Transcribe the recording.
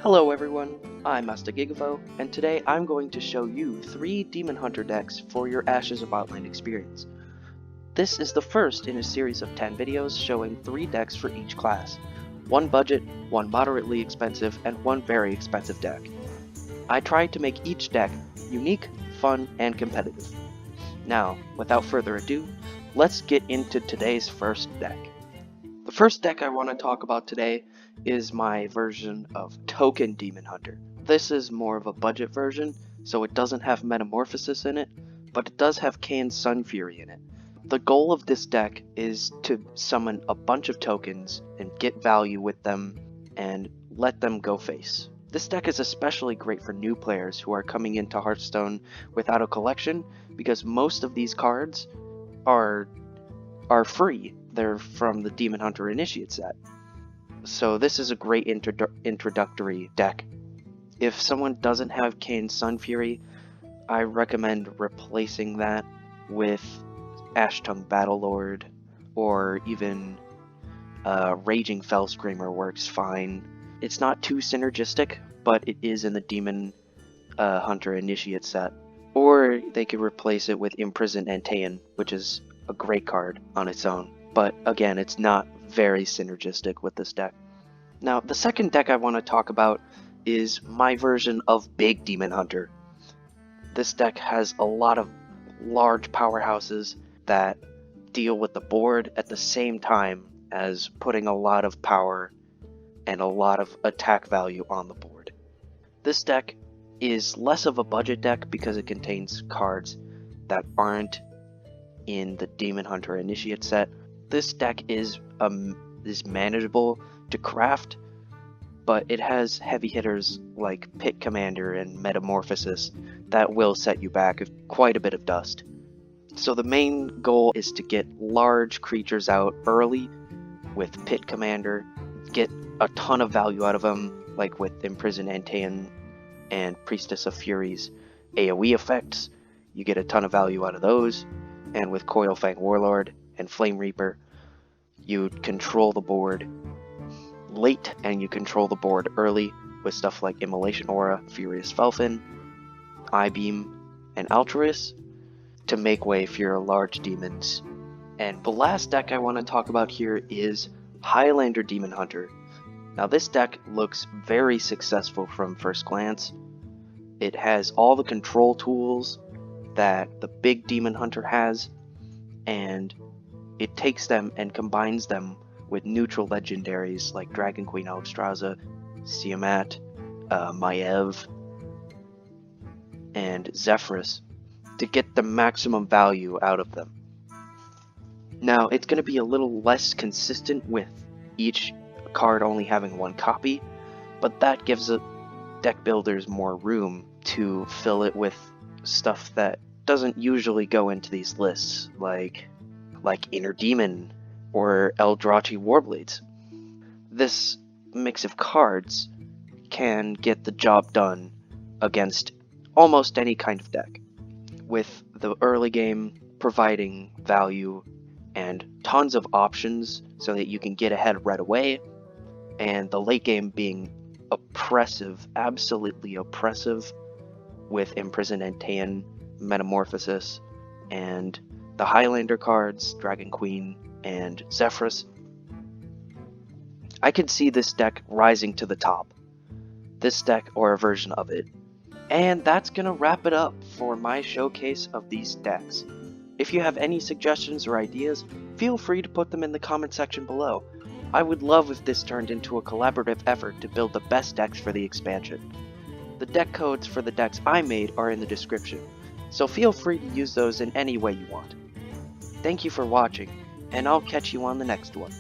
Hello everyone, I'm sgDAA, and today I'm going to show you 3 Demon Hunter decks for your Ashes of Outland experience. This is the first in a series of 10 videos showing 3 decks for each class. 1 budget, 1 moderately expensive, and 1 very expensive deck. I tried to make each deck unique, fun, and competitive. Now, without further ado, let's get into today's first deck. The first deck I want to talk about today is my version of Token Demon Hunter. This is more of a budget version, so it doesn't have Metamorphosis in it, but it does have Kayn's Sun Fury in it. The goal of this deck is to summon a bunch of tokens and get value with them and let them go face. This deck is especially great for new players who are coming into Hearthstone without a collection, because most of these cards are free. They're from the Demon Hunter Initiate set. So this is a great introductory deck. If someone doesn't have Kayn's Sun Fury, I recommend replacing that with Ashtongue Battlelord, or even Raging Fell Screamer works fine. It's not too synergistic, but it is in the Demon Hunter Initiate set. Or they could replace it with Imprisoned Antaean, which is a great card on its own. But again, it's not very synergistic with this deck. Now, the second deck I want to talk about is my version of Big Demon Hunter. This deck has a lot of large powerhouses that deal with the board at the same time as putting a lot of power and a lot of attack value on the board. This deck is less of a budget deck because it contains cards that aren't in the Demon Hunter Initiate set. This deck is manageable to craft, but it has heavy hitters like Pit Commander and Metamorphosis that will set you back quite a bit of dust. So the main goal is to get large creatures out early with Pit Commander, get a ton of value out of them, like with Imprisoned Antaean and Priestess of Fury's AoE effects. You get a ton of value out of those, and with Coilfang Warlord and Flame Reaper, you control the board late and you control the board early with stuff like Immolation Aura, Furious Felfin, I-Beam, and Altruis to make way for your large demons. And the last deck I want to talk about here is Highlander Demon Hunter. Now this deck looks very successful from first glance. It has all the control tools that the big Demon Hunter has, and it takes them and combines them with neutral legendaries like Dragon Queen Alexstrasza, Tiamat, Maiev, and Zephyrus to get the maximum value out of them. Now, it's going to be a little less consistent with each card only having 1 copy, but that gives deck builders more room to fill it with stuff that doesn't usually go into these lists, like Inner Demon or Eldrachi Warblades. This mix of cards can get the job done against almost any kind of deck, with the early game providing value and tons of options so that you can get ahead right away, and the late game being oppressive, absolutely oppressive, with Imprisoned Antaean, Metamorphosis, and the Highlander cards, Dragon Queen, and Zephyrus. I could see this deck rising to the top. This deck, or a version of it. And that's gonna wrap it up for my showcase of these decks. If you have any suggestions or ideas, feel free to put them in the comment section below. I would love if this turned into a collaborative effort to build the best decks for the expansion. The deck codes for the decks I made are in the description, so feel free to use those in any way you want. Thank you for watching, and I'll catch you on the next one.